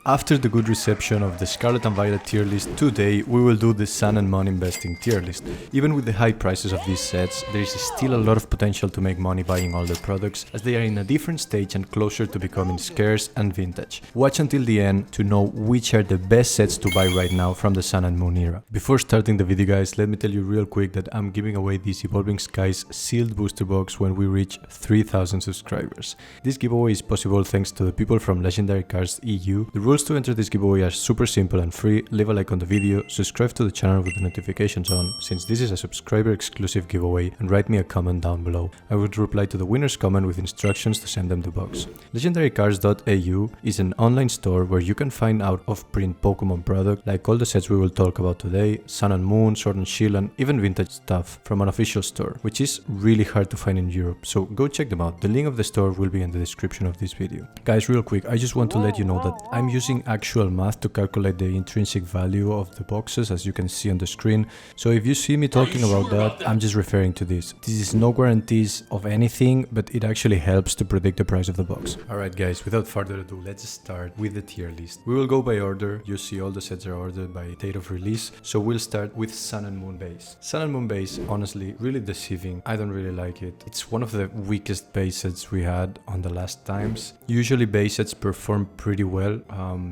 After the good reception of the Scarlet and Violet tier list, today we will do the Sun and Moon investing tier list. Even with the high prices of these sets, there is still a lot of potential to make money buying all the products, as they are in a different stage and closer to becoming scarce and vintage. Watch until the end to know which are the best sets to buy right now from the Sun and Moon era. Before starting the video guys, let me tell you real quick that I'm giving away this Evolving Skies sealed booster box when we reach 3000 subscribers. This giveaway is possible thanks to the people from Legendary Cards EU. The rules to enter this giveaway are super simple and free. Leave a like on the video, subscribe to the channel with the notifications on, since this is a subscriber exclusive giveaway, and write me a comment down below. I would reply to the winner's comment with instructions to send them the box. LegendaryCards.eu is an online store where you can find out off-print Pokemon product like all the sets we will talk about today, Sun and Moon, Sword and Shield, and even vintage stuff from an official store, which is really hard to find in Europe, so go check them out. The link of the store will be in the description of this video. Guys, real quick, I just want to let you know that I'm using actual math to calculate the intrinsic value of the boxes, as you can see on the screen. So if you see me talking about that, I'm just referring to this. This is no guarantees of anything, but it actually helps to predict the price of the box. Alright guys, without further ado, let's start with the tier list. We will go by order. You see all the sets are ordered by date of release, so we'll start with Sun and Moon base. Sun and Moon base, honestly, really deceiving. I don't really like it. It's one of the weakest base sets we had on the last times. Usually base sets perform pretty well,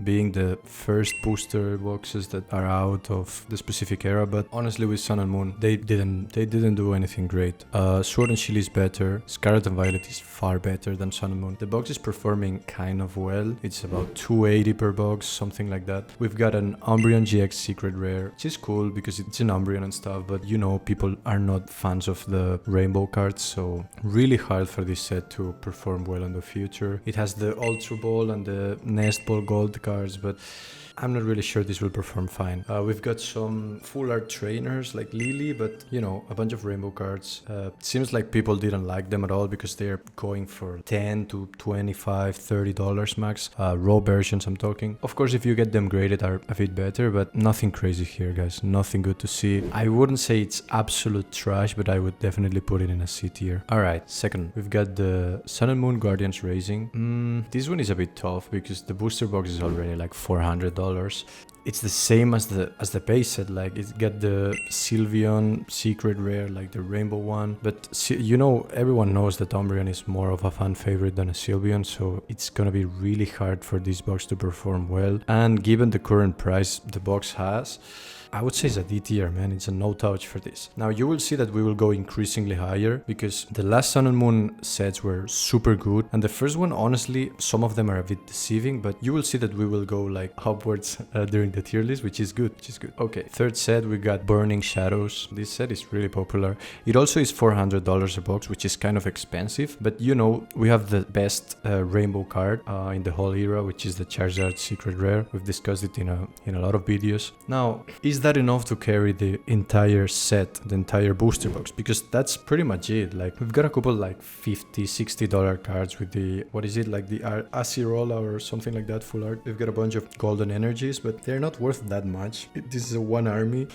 being the first booster boxes that are out of the specific era, but honestly with Sun and Moon, they didn't do anything great. Sword and Shield is better. Scarlet and Violet is far better than Sun and Moon. The box is performing kind of well. It's about 280 per box, something like that. We've got an Umbreon GX secret rare, which is cool because it's an Umbreon and stuff, but you know, people are not fans of the rainbow cards, so really hard for this set to perform well in the future. It has the Ultra Ball and the Nest Ball Gold cards, but I'm not really sure this will perform fine. We've got some full art trainers like Lily, but you know, a bunch of rainbow cards. It seems like people didn't like them at all because they're going for $10 to $25, $30 max. Raw versions I'm talking. Of course, if you get them graded are a bit better, but nothing crazy here guys. Nothing good to see. I wouldn't say it's absolute trash, but I would definitely put it in a C tier. Alright, second, we've got the Sun and Moon Guardians Rising. This one is a bit tough because the booster box is already like $400. It's the same as the base set, like it's got the Sylveon secret rare, like the rainbow one, but you know, everyone knows that Umbreon is more of a fan favorite than a Sylveon, so it's gonna be really hard for this box to perform well. And given the current price the box has, I would say it's a D tier, man. It's a no touch for this. Now you will see that we will go increasingly higher because the last Sun and Moon sets were super good, and the first one, honestly, some of them are a bit deceiving, but you will see that we will go like upwards during the tier list, which is good, Okay, third set, we got Burning Shadows. This set is really popular. It also is $400 a box, which is kind of expensive, but you know, we have the best rainbow card in the whole era, which is the Charizard secret rare. We've discussed it in a lot of videos. Now, is that enough to carry the entire set, the entire booster box? Because that's pretty much it. Like, we've got a couple like $50-$60 cards with the, what is it, like the Acerola or something like that, full art. We've got a bunch of golden energies, but they're not worth that much. This is a one army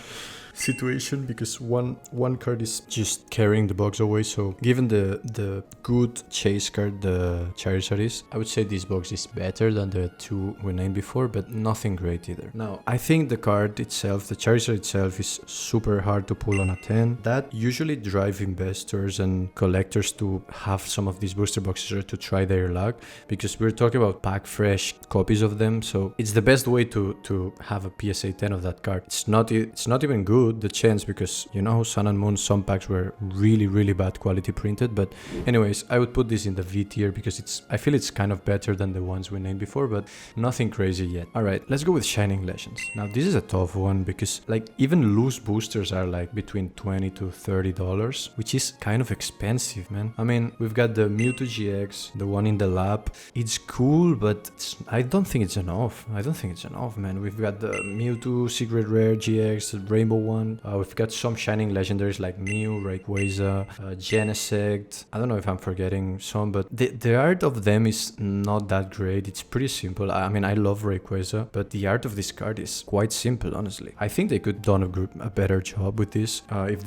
situation because one card is just carrying the box away. So given the good chase card the Charizard is, I would say this box is better than the two we named before, but nothing great either. Now I think the card itself, the Charizard itself, is super hard to pull on a 10. That usually drive investors and collectors to have some of these booster boxes or to try their luck, because we're talking about pack fresh copies of them, so it's the best way to have a PSA 10 of that card. It's not even good, the chance, because you know, Sun and Moon, some packs were really bad quality printed. But anyways, I would put this in the V tier because I feel it's kind of better than the ones we named before, but nothing crazy yet. Alright, let's go with Shining Legends. Now this is a tough one because like even loose boosters are like between $20 to $30, which is kind of expensive, man. I mean, we've got the Mewtwo GX, the one in the lab. It's cool, but I don't think it's enough. Man. We've got the Mewtwo secret rare GX, the rainbow one. We've got some shining legendaries like Mew, Rayquaza, Genesect. I don't know if I'm forgetting some, but the art of them is not that great. It's pretty simple. I mean, I love Rayquaza, but the art of this card is quite simple, honestly. I think they could done a better job with this. If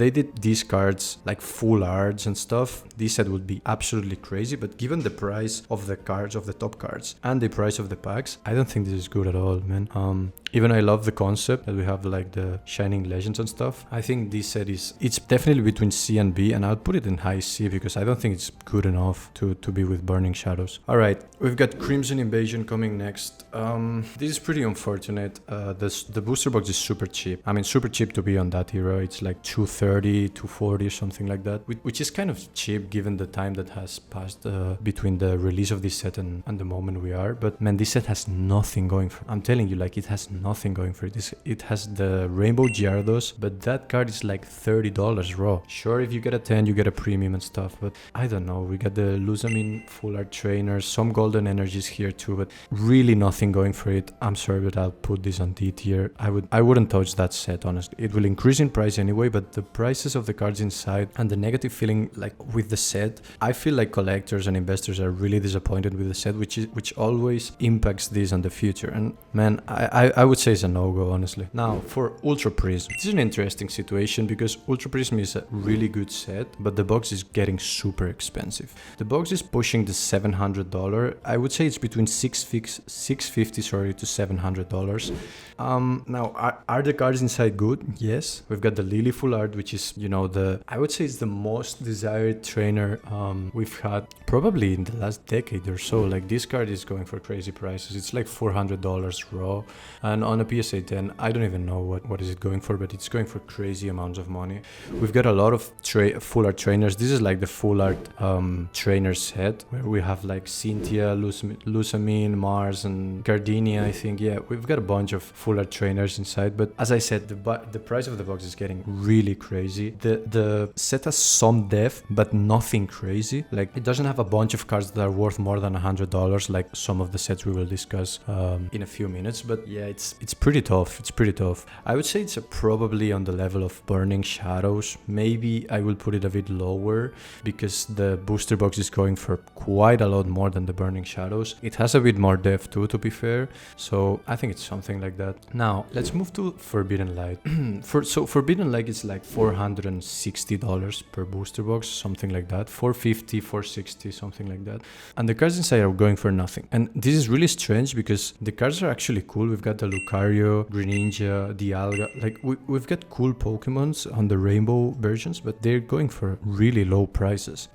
they did these cards like full arts and stuff, this set would be absolutely crazy. But given the price of the cards, of the top cards, and the price of the packs, I don't think this is good at all, man. Even I love the concept that we have like the Shining Legends and stuff. I think this set it's definitely between C and B, and I'll put it in high C because I don't think it's good enough to be with Burning Shadows. All right, we've got Crimson Invasion coming next. This is pretty unfortunate. The booster box is super cheap. I mean, super cheap to be on that hero. It's like 230, 240 or something like that, which is kind of cheap given the time that has passed between the release of this set and the moment we are. But man, this set has nothing going for it. I'm telling you, like, it has nothing going for it. It has the Rainbow Gyarados, but that card is like $30 raw. Sure, if you get a 10, you get a premium and stuff, but I don't know. We got the Lusamine Full Art Trainers, some Golden Energies here too, but really nothing going for it. I'm sorry, but I'll put this on D tier. I wouldn't touch that set, honestly. It will increase in price anyway, but the prices of the cards inside and the negative feeling like with the set, I feel like collectors and investors are really disappointed with the set, which always impacts this on the future. And man, I would say it's a no-go, honestly. Now, for Ultra Prism, this is an interesting situation because Ultra Prism is a really good set, but the box is getting super expensive. The box is pushing the $700. I would say it's between $650 to $700. Now, are the cards inside good? Yes. We've got the Lily Full Art, which is, you know, I would say it's the most desired trainer we've had probably in the last decade or so. Like, this card is going for crazy prices. It's like $400 raw. And on a PSA 10, I don't even know what is it going for, but it's going for crazy amounts of money. We've got a lot of full art trainers. This is like the full art trainer set where we have like Cynthia, Lusamine, Mars, and Gardenia, I think. Yeah, we've got a bunch of full art trainers inside, but as I said, the price of the box is getting really crazy. The set has some depth, but nothing crazy. Like, it doesn't have a bunch of cards that are worth more than $100, like some of the sets we will discuss in a few minutes. But yeah, it's pretty tough. It's pretty tough. I would say it's probably on the level of Burning Shadows. Maybe I will put it a bit lower because the booster box is going for quite a lot more than the Burning Shadows. It has a bit more depth too, to be fair. So I think it's something like that. Now, let's move to Forbidden Light. Forbidden Light is like $460 per booster box, something like that. $450, $460, something like that. And the cards inside are going for nothing. And this is really strange because the cards are actually cool. We've got the Lucario, Greninja, Dialga. Like, we've got cool Pokemons on the rainbow versions, but they're going for really low prices.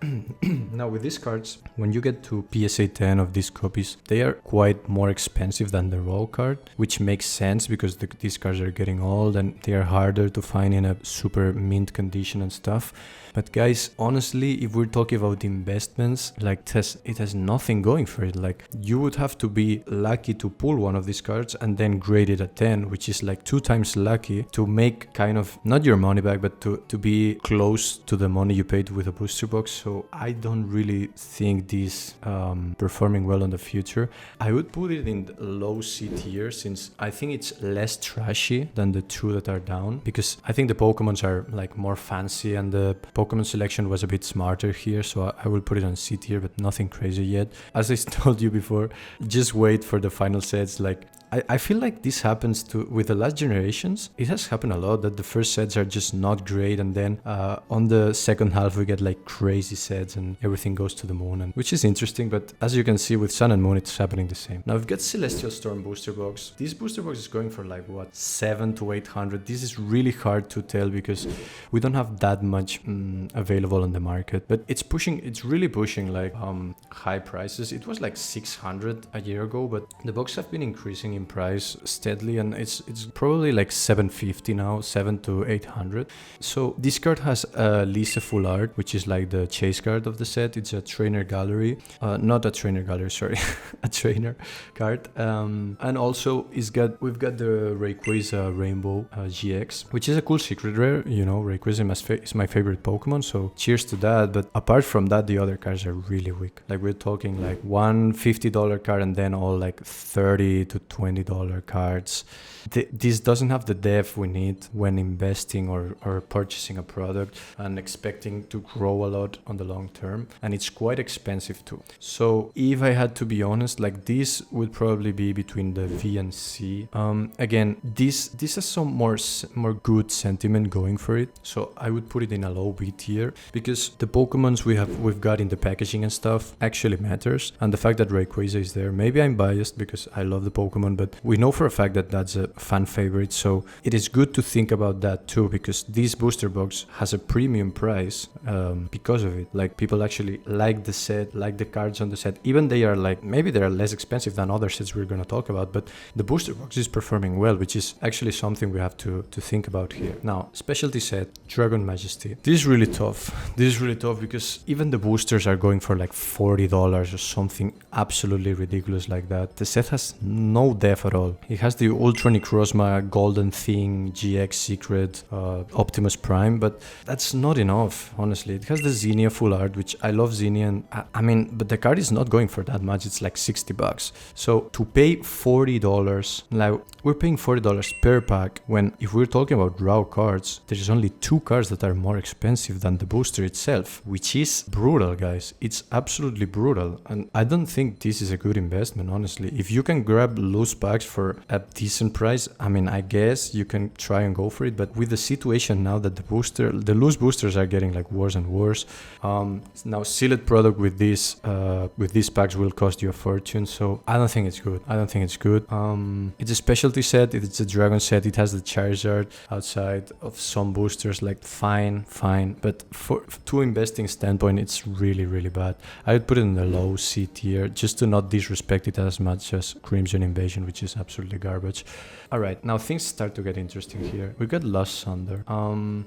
Now, with these cards, when you get to PSA 10 of these copies, they are quite more expensive than the raw card, which makes sense because these cards are getting old and they are harder to find in a super mint condition and stuff. But guys, honestly, if we're talking about investments, like, it has nothing going for it. Like, you would have to be lucky to pull one of these cards and then grade it at 10, which is like 2 times lucky to make kind of not your money back, but to be close to the money you paid with a booster box. So I don't really think this performing well in the future. I would put it in the low C tier since I think it's less trashy than the two that are down, because I think the Pokemons are like more fancy and the Pokemon selection was a bit smarter here. So I will put it on C tier, but nothing crazy yet. As I told you before, just wait for the final sets. Like, I feel like this happens with the last generations. It has happened a lot that the first sets are just not great, and then on the second half we get like crazy sets and everything goes to the moon, and which is interesting. But as you can see with Sun and Moon, it's happening the same. Now we've got Celestial Storm booster box. This booster box is going for like what, 700 to 800. This is really hard to tell because we don't have that much available on the market, but it's really pushing like high prices. It was like 600 a year ago, but the box have been increasing in price steadily, and it's probably like 750 now, 700 to 800. So this card has Lisa Full Art, which is like the chase card of the set. It's a trainer gallery, not a trainer gallery, sorry, a trainer card. And also we've got the Rayquaza Rainbow GX, which is a cool secret rare. You know, Rayquaza is my favorite Pokemon, so cheers to that. But apart from that, the other cards are really weak. Like, we're talking like $150 card and then all like 30 to 20 $20 cards. This doesn't have the depth we need when investing or purchasing a product and expecting to grow a lot on the long term. And it's quite expensive too. So if I had to be honest, like this would probably be between the V and C. Again, this has some more good sentiment going for it. So I would put it in a low B tier because the Pokemons we've got in the packaging and stuff actually matters. And the fact that Rayquaza is there, maybe I'm biased because I love the Pokemon, but we know for a fact that that's a fan favorite. So it is good to think about that too, because this booster box has a premium price because of it. Like people actually like the set, like the cards on the set, even they are like, maybe they are less expensive than other sets we're going to talk about, but the booster box is performing well, which is actually something we have to think about here. Now, specialty set, Dragon Majesty. This is really tough. This is really tough because even the boosters are going for like $40 or something absolutely ridiculous like that. The set has no depth at all. It has the Ultra Necrozma, Golden Thing, GX Secret, Optimus Prime, but that's not enough, honestly. It has the Zinnia full art, which I love Zinnia, and I mean, but the card is not going for that much. It's like $60. So to pay $40, like we're paying $40 per pack, when if we're talking about raw cards, there's only 2 cards that are more expensive than the booster itself, which is brutal, guys. It's absolutely brutal, and I don't think this is a good investment, honestly. If you can grab loose packs for a decent price, I mean, I guess you can try and go for it, but with the situation now that the loose boosters are getting like worse and worse, now sealed product with these packs will cost you a fortune, so I don't think it's good. It's a specialty set, it's a dragon set, it has the Charizard outside of some boosters, like fine, but to investing standpoint, it's really bad. I would put it in the low C tier just to not disrespect it as much as Crimson Invasion, which is absolutely garbage. Alright, now things start to get interesting here. We got Lost Thunder.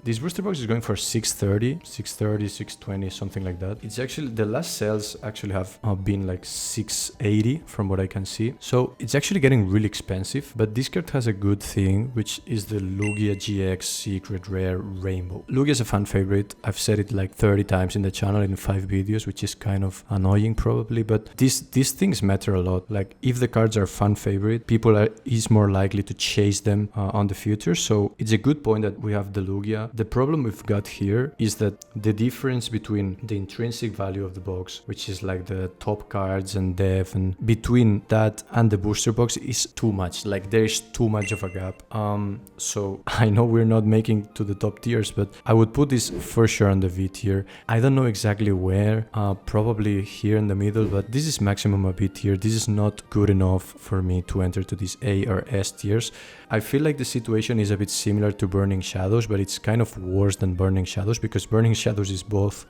This booster box is going for $630, $620, something like that. It's actually, the last sales actually have been like $680 from what I can see. So it's actually getting really expensive, but this card has a good thing, which is the Lugia GX Secret Rare Rainbow. Lugia is a fan favorite. I've said it like 30 times in the channel in 5 videos, which is kind of annoying probably, but these things matter a lot. Like if the cards are fan favorite, people is more likely to chase them on the future. So it's a good point that we have the Lugia. The problem we've got here is that the difference between the intrinsic value of the box, which is like the top cards and depth, and between that and the booster box is too much. Like there's too much of a gap. So I know we're not making to the top tiers, but I would put this for sure on the V tier. I don't know exactly where, probably here in the middle, but this is maximum a B tier. This is not good enough for me to enter to these A or S tiers. I feel like the situation is a bit similar to Burning Shadows, but it's kind of worse than Burning Shadows because Burning Shadows is both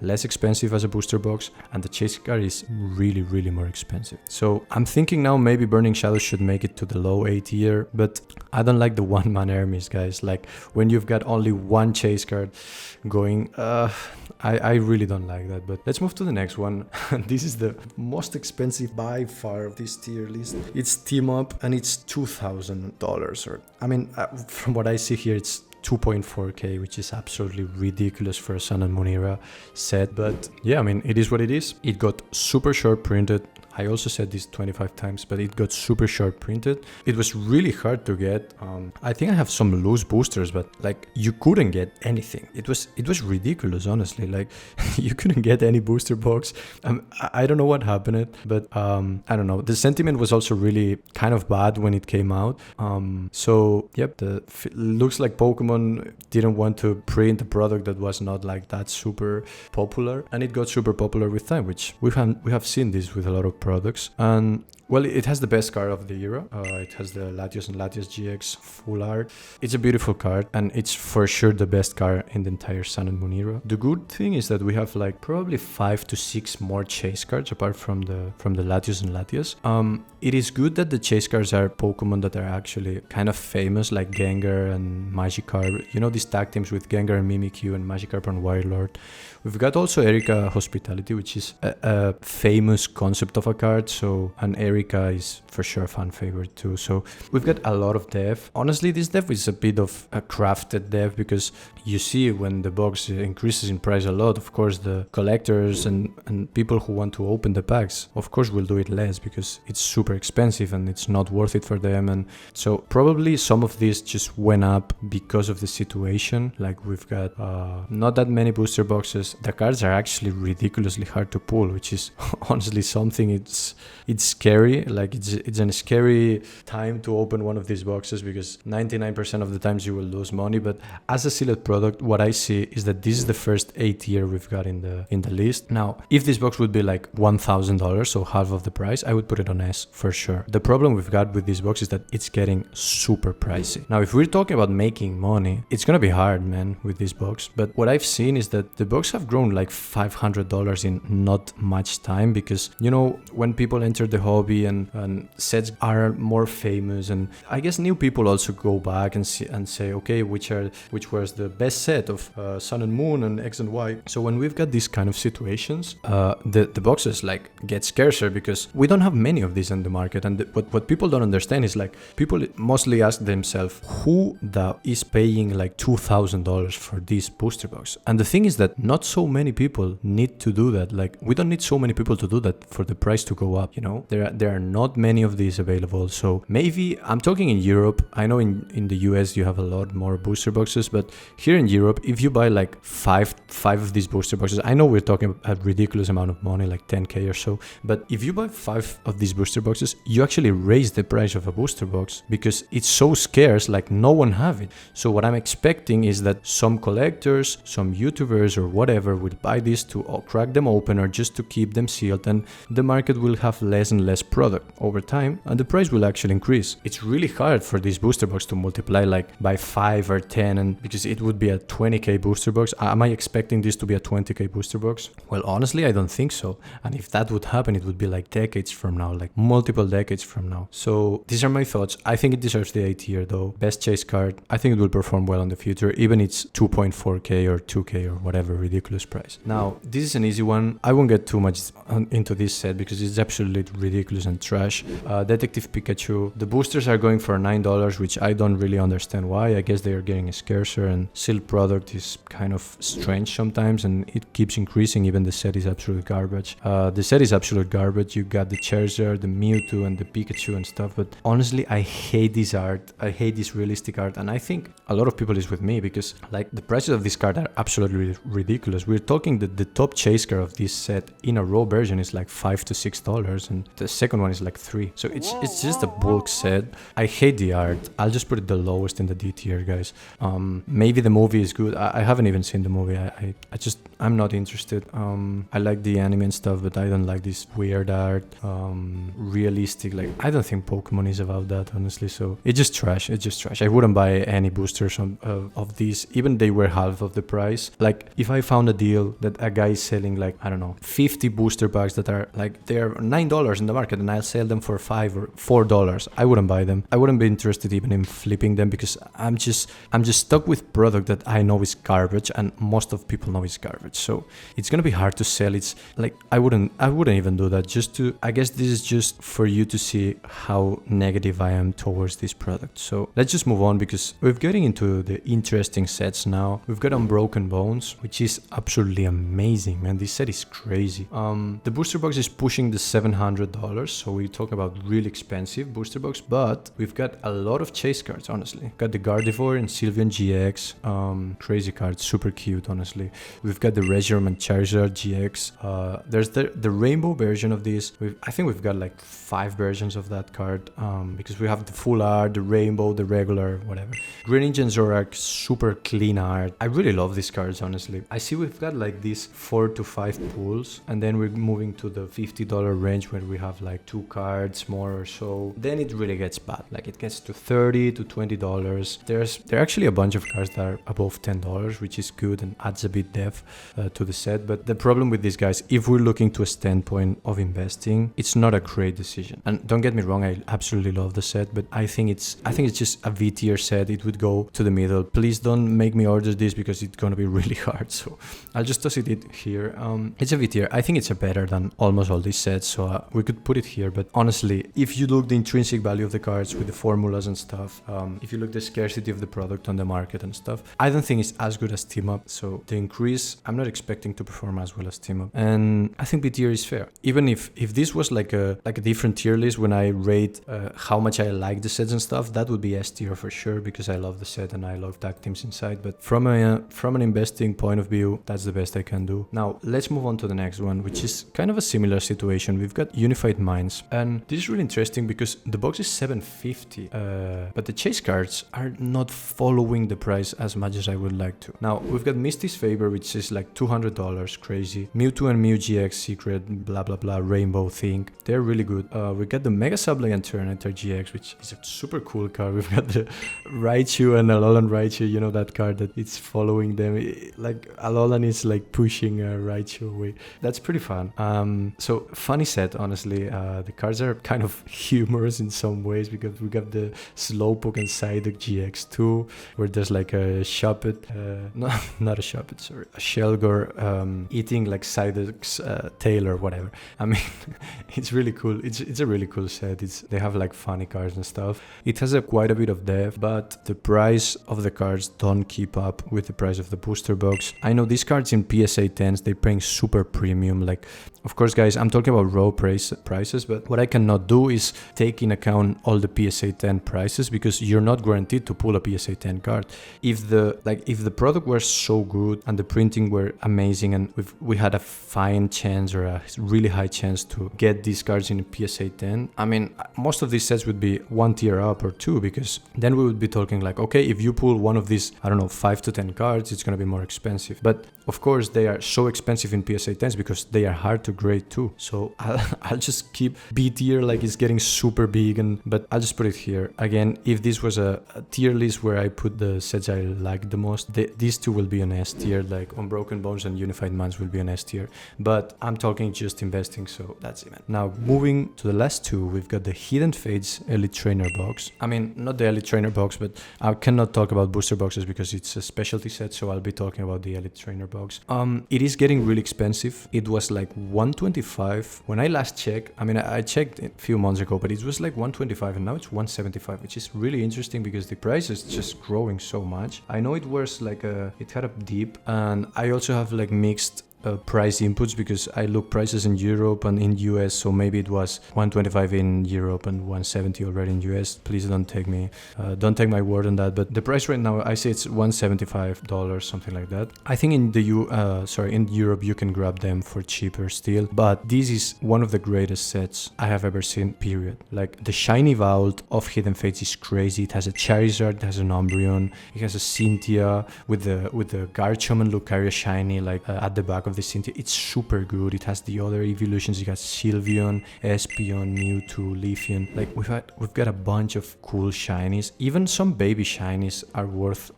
less expensive as a booster box and the chase card is really more expensive. So I'm thinking now maybe Burning Shadows should make it to the low A tier, but I don't like the one-man armies, guys. Like when you've got only one chase card going, I really don't like that. But let's move to the next one. This is the most expensive by far of this tier list. It's Team Up and it's $2,000. Or I mean, from what I see here, it's 2.4k, which is absolutely ridiculous for a Sun and Moon era set. But yeah, I mean, it is what it is. It got super short printed. I also said this 25 times, but it got super short printed. It was really hard to get. I think I have some loose boosters, but like you couldn't get anything. It was ridiculous, honestly. Like you couldn't get any booster box. I don't know what happened, but I don't know. The sentiment was also really kind of bad when it came out. So yep, looks like Pokemon didn't want to print a product that was not like that super popular, and it got super popular with time, which we have seen this with a lot of products. And well, it has the best card of the era. It has the Latios and Latios GX full art. It's a beautiful card, and it's for sure the best card in the entire Sun and Moon era. The good thing is that we have like probably 5 to 6 more chase cards apart from the Latios and Latios. It is good that the chase cards are Pokemon that are actually kind of famous, like Gengar and Magikarp. You know, these tag teams with Gengar and Mimikyu and Magikarp and Wirelord. We've got also Erika Hospitality, which is a famous concept of a card. So an area America is for sure a fan favorite too. So we've got a lot of dev. Honestly, this dev is a bit of a crafted dev because you see when the box increases in price a lot, of course the collectors and people who want to open the packs, of course, will do it less because it's super expensive and it's not worth it for them. And so probably some of these just went up because of the situation. Like we've got not that many booster boxes. The cards are actually ridiculously hard to pull, which is honestly something. It's scary. Like it's a scary time to open one of these boxes because 99% of the times you will lose money. But as a sealed product, what I see is that this is the first A tier we've got in the list. Now, if this box would be like $1,000, so half of the price, I would put it on S for sure. The problem we've got with this box is that it's getting super pricey. Now, if we're talking about making money, it's gonna be hard, man, with this box. But what I've seen is that the box have grown like $500 in not much time because, you know, when people enter the hobby and sets are more famous, and I guess new people also go back and say, okay, which was the best set of Sun and Moon and X and Y. So when we've got these kind of situations, the boxes like get scarcer because we don't have many of these in the market. And what people don't understand is like people mostly ask themselves who is paying like $2,000 for this booster box. And the thing is that not so many people need to do that. Like we don't need so many people to do that for the price to go up, you know. There are not many of these available. So maybe I'm talking in Europe. I know in the US you have a lot more booster boxes, but here in Europe, if you buy like five of these booster boxes, I know we're talking a ridiculous amount of money, like 10k or so, but if you buy 5 of these booster boxes, you actually raise the price of a booster box because it's so scarce, like no one have it. So what I'm expecting is that some collectors, some YouTubers or whatever will buy this to crack them open or just to keep them sealed, and the market will have less and less product over time and the price will actually increase. It's really hard for this booster box to multiply like by 5 or 10, and because it would be a 20k booster box. Am I expecting this to be a 20k booster box? Well, honestly, I don't think so. And if that would happen, it would be like decades from now, like multiple decades from now. So these are my thoughts. I think it deserves the A tier though. Best chase card. I think it will perform well in the future, even it's 2.4k or 2k or whatever ridiculous price. Now, this is an easy one. I won't get too much into this set because it's absolutely ridiculous and trash. Detective Pikachu. The boosters are going for $9, which I don't really understand why. I guess they are getting scarcer, and sealed product is kind of strange sometimes and it keeps increasing. Even the set is absolute garbage. The set is absolute garbage. You got the Charizard, the Mewtwo and the Pikachu and stuff, but honestly I hate this art. I hate this realistic art, and I think a lot of people is with me because like the prices of this card are absolutely ridiculous. We're talking that the top chase card of this set in a raw version is like $5 to $6 and the second one is like $3. So it's just a bulk set. I hate the art. I'll just put it the lowest in the D tier, guys. Maybe the movie is good. I haven't even seen the movie. I'm not interested. I like the anime and stuff, but I don't like this weird art, realistic. Like I don't think Pokemon is about that, honestly. So it's just trash. It's just trash. I wouldn't buy any boosters of these, even they were half of the price. Like if I found a deal that a guy is selling like, I don't know, 50 booster packs that are like they're $9 in the market and I'll sell them for $5 or $4, I wouldn't buy them. I wouldn't be interested even in flipping them because I'm just stuck with product that I know is garbage and most of people know is garbage. So it's gonna be hard to sell. It's like I wouldn't even do that. I guess this is just for you to see how negative I am towards this product. So let's just move on because we're getting into the interesting sets now. We've got Unbroken Bonds, which is absolutely amazing, man. This set is crazy. The booster box is pushing the $700, so we talk about really expensive booster box, but we've got a lot of chase cards, honestly. Got the Gardevoir and Sylveon GX, crazy cards, super cute, honestly. We've got the Reshiram and Charizard GX. There's the rainbow version of this. I think we've got like 5 versions of that card, because we have the full art, the rainbow, the regular, whatever. Greninja and Zorak, super clean art. I really love these cards, honestly. I see we've got like these 4 to 5 pulls, and then we're moving to the $50 range where we have like 2 cards more or so. Then it really gets bad. Like it gets to $30 to $20. There are actually a bunch of cards that are above $10, which is good and adds a bit depth to the set. But the problem with these guys, if we're looking to a standpoint of investing, it's not a great decision. And don't get me wrong, I absolutely love the set, but I think it's just a V tier set. It would go to the middle. Please don't make me order this because it's gonna be really hard. So I'll just toss it here. It's a V tier. I think it's better than almost all these sets, so we could put it here, but honestly, if you look the intrinsic value of the cards with the formulas and stuff, if you look the scarcity of the product on the market and stuff, I don't think it's as good as Team Up. So the increase, I'm not expecting to perform as well as Team Up, and I think B tier is fair. Even if this was like a different tier list when I rate how much I like the sets and stuff, that would be S tier for sure, because I love the set and I love tag teams inside. But from an investing point of view, that's the best I can do. Now let's move on to the next one, which is kind of a similar situation. We've got Unified Minds, and this is really interesting because the box is $750, but the chase cards are not following the price as much as I would like to. Now we've got Misty's Favor, which is like $200, crazy. Mewtwo and Mew GX Secret, blah blah blah, Rainbow thing, they're really good. We got the Mega Sableye and Tyranitar GX, which is a super cool card. We've got the Raichu and Alolan Raichu, you know, that card that it's following them, like Alolan is like pushing Raichu away. That's pretty fun. So funny set, honestly. The cards are kind of humorous in some ways, because we got the Slowpoke and Psyduck GX2, where there's like a Shuppet, no, not a Shuppet, sorry, a Shelgor eating like Psyduck's tail or whatever. I mean, it's really cool. It's a really cool set. They have like funny cards and stuff. It has quite a bit of depth, but the price of the cards don't keep up with the price of the booster box. I know these cards in PSA 10s, they're paying super premium. Like, of course, guys, I'm talking about raw prices, but what I cannot do is take in account all the PSA 10 prices, because you're not guaranteed to pull a PSA 10 card. If the product were so good and the printing were amazing, and we had a fine chance or a really high chance to get these cards in a PSA 10, I mean, most of these sets would be one tier up or two, because then we would be talking like, okay, if you pull one of these, I don't know, 5 to 10 cards, it's going to be more expensive. But of course, they are so expensive in PSA 10s because they are hard to grade too. So I'll just keep B tier, like it's getting super big, but I'll just put it here. Again, if this was a tier list where I put the sets I like the most, these two will be an S tier, like Unbroken Bonds and Unified Minds will be an S tier. But I'm talking just investing, so that's it, man. Now, moving to the last two, we've got the Hidden Fates Elite Trainer box. I mean, not the Elite Trainer box, but I cannot talk about booster boxes because it's a specialty set, so I'll be talking about the Elite Trainer box. It is getting really expensive. It was like $125 when I last checked. I mean, I checked a few months ago, but it was like $125 and now it's $175, which is really interesting because the price is just growing so much. I know it was like it had a dip, and I also have like mixed price inputs because I look prices in Europe and in US, so maybe it was 125 in Europe and 170 already in US. Please don't take my word on that, but the price right now, I say it's $175, something like that. I think in in Europe you can grab them for cheaper still, but this is one of the greatest sets I have ever seen, period. Like, the shiny vault of Hidden Fates is crazy. It has a Charizard, it has an Umbreon, it has a Cynthia with the Garchomp and Lucario shiny like at the back of the Cynthia. It's super good. It has the other evolutions. You got Sylveon, Espeon, Mewtwo, Leafeon. Like, we've got a bunch of cool shinies. Even some baby shinies are worth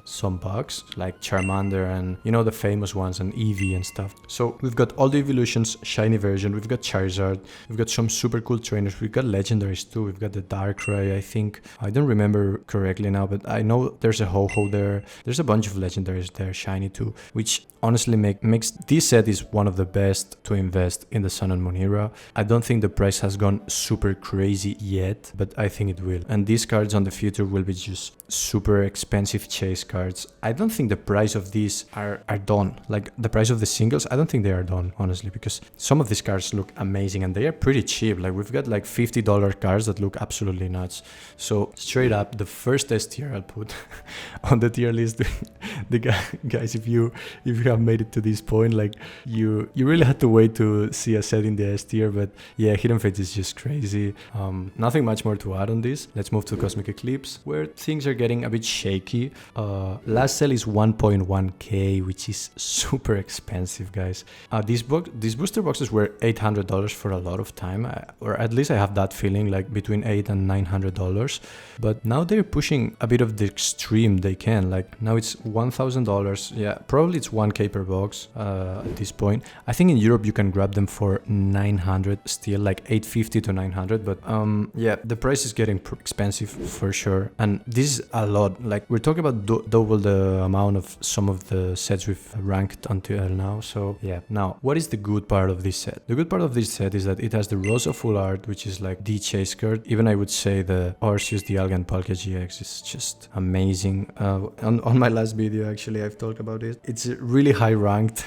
some bucks, like Charmander and, you know, the famous ones, and Eevee and stuff. So we've got all the evolutions, shiny version. We've got Charizard. We've got some super cool trainers. We've got legendaries too. We've got the Darkrai, I think. I don't remember correctly now, but I know there's a Ho-Ho there. There's a bunch of legendaries there, shiny too, which honestly makes this set is one of the best to invest in the Sun and Moon era. I don't think the price has gone super crazy yet, but I think it will. And these cards on the future will be just super expensive chase cards. I don't think the price of these are done. Like, the price of the singles, I don't think they are done, honestly, because some of these cards look amazing and they are pretty cheap. Like, we've got like $50 cards that look absolutely nuts. So straight up, the first S tier I'll put on the tier list. Guys, if you have made it to this point, like, you really had to wait to see a set in the S tier, but yeah, Hidden Fates is just crazy. Nothing much more to add on this. Let's move to Cosmic Eclipse, where things are getting a bit shaky. Last sale is 1.1k, which is super expensive, guys. These booster boxes were $800 for a lot of time, or at least I have that feeling, like between $800 and $900. But now they're pushing a bit of the extreme they can. Like, now it's $1,000. Yeah, probably it's 1k per box. at this point. I think in Europe you can grab them for 900 still, like 850 to 900, but yeah, the price is getting expensive for sure, and this is a lot. Like we're talking about double the amount of some of the sets we've ranked until now. So yeah, now what is the good part of this set? The good part of this set is that it has the Rosa full art, which is like the chase card. Even I would say the Arceus, the Alga, and Palkia GX is just amazing. On my last video, actually, I've talked about it. It's really high ranked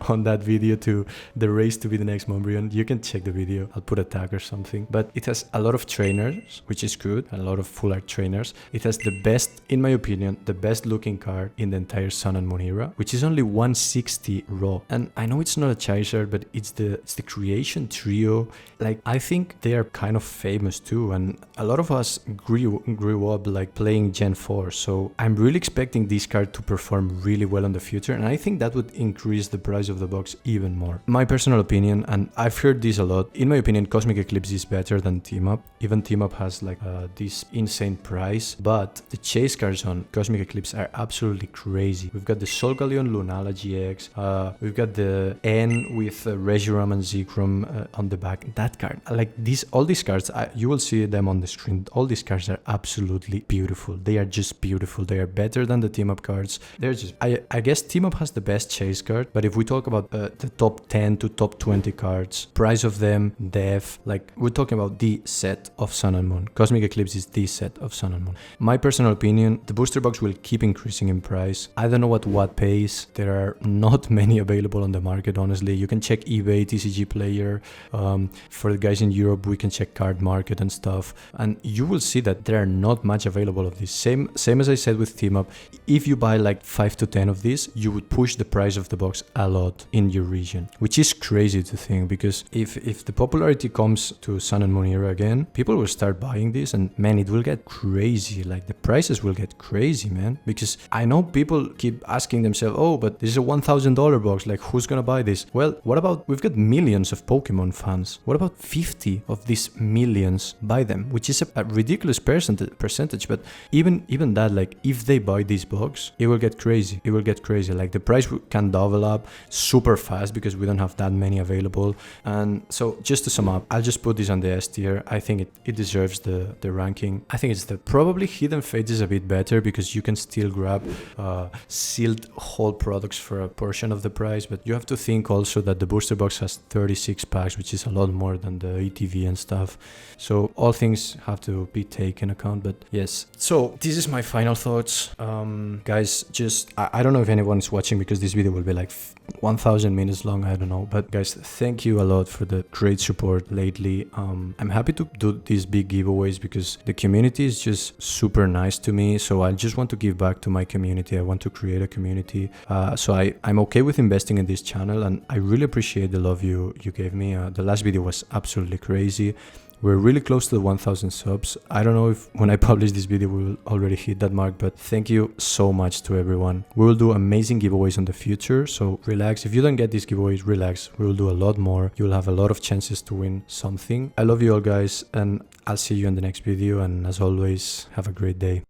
on that video to the race to be the next Mombreon. You can check the video. I'll put a tag or something. But it has a lot of trainers, which is good. A lot of full art trainers. It has the best, in my opinion, the best looking card in the entire Sun and Moon era, which is only 160 raw. And I know it's not a Charizard, but it's the Creation Trio. Like, I think they are kind of famous too, and a lot of us grew up like playing Gen 4, so I'm really expecting this card to perform really well in the future, and I think that would increase the price of the box even more. My personal opinion, and I've heard this a lot, in my opinion, Cosmic Eclipse is better than Team Up. Even Team Up has like this insane price, but the chase cards on Cosmic Eclipse are absolutely crazy. We've got the Solgaleo Lunala GX, we've got the N with Reshiram and Zekrom on the back. That card, like all these cards, you will see them on the screen. All these cards are absolutely beautiful. They are just beautiful. They are better than the Team Up cards. They're just, I guess Team Up has the best chase card, but if we talk about the top 10 to top 20 cards, price of them, def, like we're talking about the set of Sun and Moon. Cosmic Eclipse is the set of Sun and Moon. My personal opinion, the booster box will keep increasing in price. I don't know at what pace. There are not many available on the market, honestly. You can check eBay, TCG Player. For the guys in Europe, we can check Card Market and stuff, and you will see that there are not much available of this. Same as I said with Team Up. If you buy like 5 to 10 of these, you would push the price of the box a lot in your region, which is crazy to think, because if the popularity comes to Sun and Moon era again, people will start buying this, and man, it will get crazy. Like the prices will get crazy, man, because I know people keep asking themselves, oh, but this is a $1,000 box, like who's gonna buy this? Well, what about, we've got millions of Pokemon fans. What about 50 of these millions buy them, which is a ridiculous percentage, but even that, like if they buy this box, it will get crazy. It will get crazy. Like the price can double up super fast because we don't have that many available. And so just to sum up, I'll just put this on the S tier. I think it deserves the ranking. I think it's probably Hidden Fate is a bit better because you can still grab sealed whole products for a portion of the price, but you have to think also that the booster box has 36 packs, which is a lot more than the ETV and stuff. So all things have to be taken account. But yes, so this is my final thoughts. Guys, just I don't know if anyone is watching because this video will be like 1000 minutes long, I don't know, but guys, thank you a lot for the great support lately. I'm happy to do these big giveaways because the community is just super nice to me, so I just want to give back to my community. I want to create a community, so I'm okay with investing in this channel, and I really appreciate the love you gave me. The last video was absolutely crazy. We're really close to the 1000 subs. I don't know if when I publish this video we will already hit that mark, but thank you so much to everyone. We will do amazing giveaways in the future, so relax. If you don't get these giveaways, relax. We will do a lot more. You'll have a lot of chances to win something. I love you all, guys, and I'll see you in the next video, and as always, have a great day.